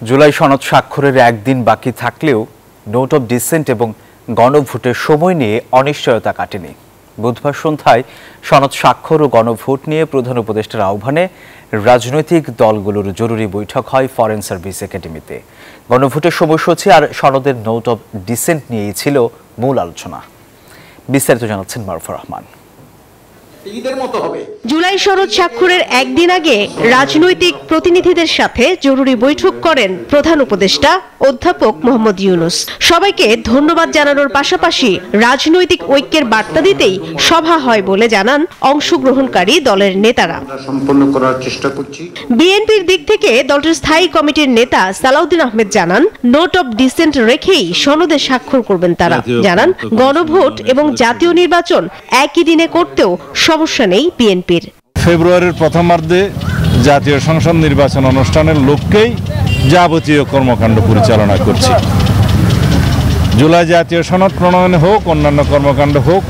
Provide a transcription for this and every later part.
জুলাই সনদ স্বাক্ষরের একদিন বাকি থাকলেও নোট অব ডিসেন্ট এবং গণভোটের সময় নিয়ে অনিশ্চয়তা কাটেনি। বুধবার সন্ধ্যায় সনদ স্বাক্ষর ও গণভোট নিয়ে প্রধান উপদেষ্টার আহ্বানে রাজনৈতিক দলগুলোর জরুরি বৈঠক হয় ফরেন সার্ভিস একাডেমিতে। গণভোটের সময়সূচি আর সনদের নোট অব ডিসেন্ট নিয়েই ছিল মূল আলোচনা। বিস্তারিত জানাচ্ছেন মারুফা রহমান। জুলাই সনদ স্বাক্ষরের একদিন আগে রাজনৈতিক প্রতিনিধিদের সাথে জরুরি বৈঠক করেন প্রধান উপদেষ্টা অধ্যাপক মোহাম্মদ ইউনূস। সবাইকে ধন্যবাদ জানানোর পাশাপাশি রাজনৈতিক ঐক্যের বার্তা দিতেই সভা হয় বলে জানান অংশগ্রহণকারী দলের নেতারা। বিএনপির দিক থেকে দলটির স্থায়ী কমিটির নেতা সালাউদ্দিন আহমেদ জানান, নোট অব ডিসেন্ট রেখেই সনদে স্বাক্ষর করবেন তারা। জানান, গণভোট এবং জাতীয় নির্বাচন একই দিনে করতেও সমস্যা নেই বিএনপির। ফেব্রুয়ারির প্রথমার্ধে জাতীয় সংসদ নির্বাচন অনুষ্ঠানের লক্ষ্যেই যাবতীয় কর্মকাণ্ড পরিচালনা করছি। জুলাই জাতীয় সনদ প্রণয়ন হোক, অন্যান্য কর্মকাণ্ড হোক,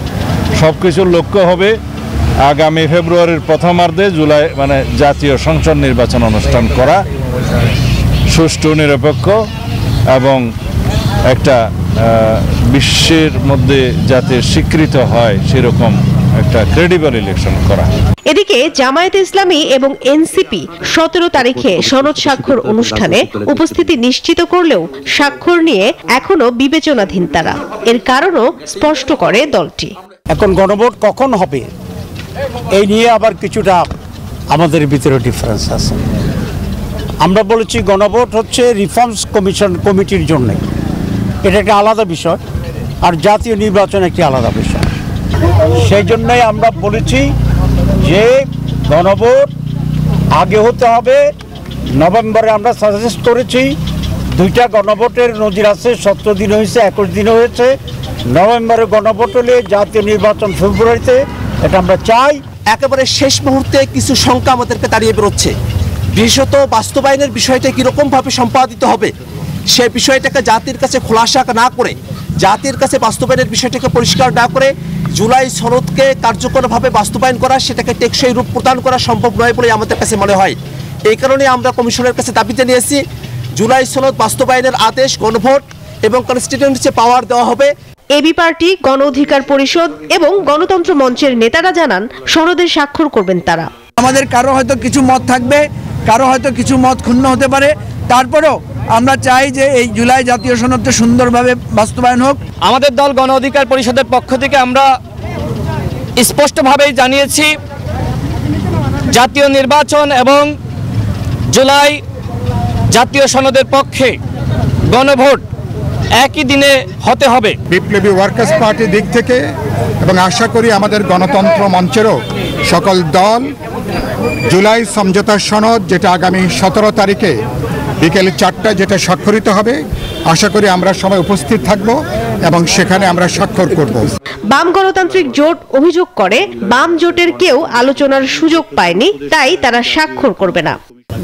সবকিছুর লক্ষ্য হবে আগামী ফেব্রুয়ারির প্রথমার্ধে জুলাই জাতীয় সংসদ নির্বাচন অনুষ্ঠান করা, সুষ্ঠু, নিরপেক্ষ এবং একটা বিশ্বের মধ্যে যাতে স্বীকৃত হয় সেরকম একটা ক্রেডিবল ইলেকশন করা। এদিকে জামায়াতে ইসলামী এবং এনসিপি 17 তারিখে সনদ স্বাক্ষর অনুষ্ঠানে উপস্থিতি নিশ্চিত করলেও স্বাক্ষর নিয়ে এখনো বিবেচনাধীন তারা। এর কারণও স্পষ্ট করে দলটি। এখন গণভোট কখন হবে এই নিয়ে আবার কিছুটা আমাদের ভিতরে ডিফারেন্স আছে। আমরা বলেছি গণভোট হচ্ছে রিফর্মস কমিটির জন্য, এটা একটা আলাদা বিষয়, আর জাতীয় নির্বাচন একটি আলাদা বিষয়। সেই জন্যই আমরা বলেছি যে গণভোট আগে হতে হবে। নভেম্বরে আমরা সাজেস্ট করেছি, দুইটা গণভোটের নজির আছে, 17 দিন হয়েছে, 21 দিন হয়েছে। নভেম্বরে গণভোট হলে জাতীয় নির্বাচন ফেব্রুয়ারিতে, এটা আমরা চাই। একেবারে শেষ মুহূর্তে কিছু শঙ্কা আমাদেরকে দাঁড়িয়ে বেরোচ্ছে। বিশেষত বাস্তবায়নের বিষয়টা কীরকমভাবে সম্পাদিত হবে সে বিষয়টাকে জাতির কাছে খোলাসা না করে, জাতির কাছে বাস্তবায়নের বিষয়টাকে পরিষ্কার না করে জুলাই সনদকে কার্যকরভাবে বাস্তবায়ন করা, সেটাকে টেকসই রূপ প্রদান করা সম্ভব নয় বলে আমাদের কাছে মনে হয়। এই কারণে আমরা কমিশনের কাছে দাবি জানিয়েছি, জুলাই সনদ বাস্তবায়নের আদেশ গণভোট এবং কনস্টিটিউয়েন্সি পাওয়ার দেওয়া হবে। এবি পার্টি, গণ অধিকার পরিষদ এবং গণতন্ত্র মঞ্চের নেতারা জানান সনদে স্বাক্ষর করবেন তারা। আমাদের কারো হয়তো কিছু মত থাকবে, কারো হয়তো কিছু মত ক্ষুণ্ণ হতে পারে, তারপরেও আমরা চাই যে এই জুলাই জাতীয় সনদটা সুন্দরভাবে বাস্তবায়ন হোক। আমাদের দল গণ অধিকার পরিষদের পক্ষ থেকে আমরা স্পষ্টভাবেই জানিয়েছি, জাতীয় নির্বাচন এবং জুলাই জাতীয় সনদের পক্ষে গণভোট একই দিনে হতে হবে। বিপ্লবী ওয়ার্কার্স পার্টির দিক থেকে এবং আশা করি আমাদের গণতন্ত্র মঞ্চেরও সকল দল জুলাই সমঝোতা সনদ, যেটা আগামী 17 তারিখে বিকেল 4টায় যেটা স্বাক্ষরিত হবে, আশা করি আমরা সবাই উপস্থিত থাকব এবং সেখানে আমরা স্বাক্ষর করব। বাম গণতান্ত্রিক জোট অভিযোগ করে বাম জোটের কেউ আলোচনার সুযোগ পায়নি, তাই তারা স্বাক্ষর করবে না।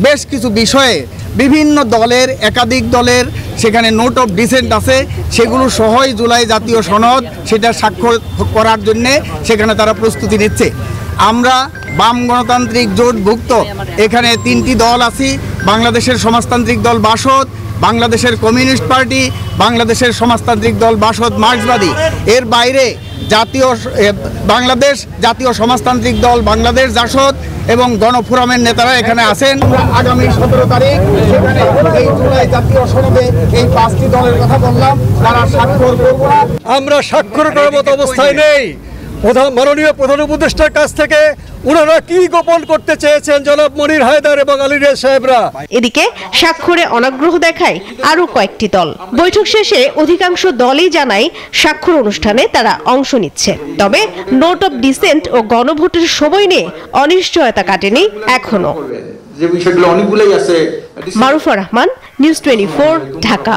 বেশ কিছু বিষয়ে বিভিন্ন দলের, একাধিক দলের সেখানে নোট অফ ডিসেন্ট আছে, সেগুলো সহই জুলাই জাতীয় সনদ সেটা স্বাক্ষর করার জন্যে সেখানে তারা প্রস্তুতি নিচ্ছে। আমরা বাম গণতান্ত্রিক জোটভুক্ত এখানে 3টি দল আছি, বাংলাদেশের সমাজতান্ত্রিক দল বাসদ, বাংলাদেশের কমিউনিস্ট পার্টি, বাংলাদেশের সমাজতান্ত্রিক দল বাসদ মার্ক্সবাদী। এর বাইরে বাংলাদেশ জাতীয় সমাজতান্ত্রিক দল বাংলাদেশ জাসদ এবং গণফোরামের নেতারা এখানে আছেন। আগামী 17 তারিখ সেখানে এই জুলাই জাতীয় সনদে এই 5টি দলের কথা বললাম, তারা স্বাক্ষর করব না। আমরা স্বাক্ষর করার মতো অবস্থায় নেই। মাননীয় প্রধান উপদেষ্টার কাছ থেকে ওনারা কি গোপন করতে চেয়েছেন জনাব মনির হায়দার এবং আলী রিয়াজ সাহেবরা। এদিকে স্বাক্ষরে অনাগ্রহ দেখায় আরো কয়েকটি দল। বৈঠক শেষে অধিকাংশ দলই জানায় স্বাক্ষর অনুষ্ঠানে তারা অংশ নিচ্ছে, তবে নোট অব ডিসেন্ট ও গণভোটের সময় নিয়ে অনিশ্চয়তা কাটেনি এখনো। মারুফা রহমান, নিউজ 24, ঢাকা।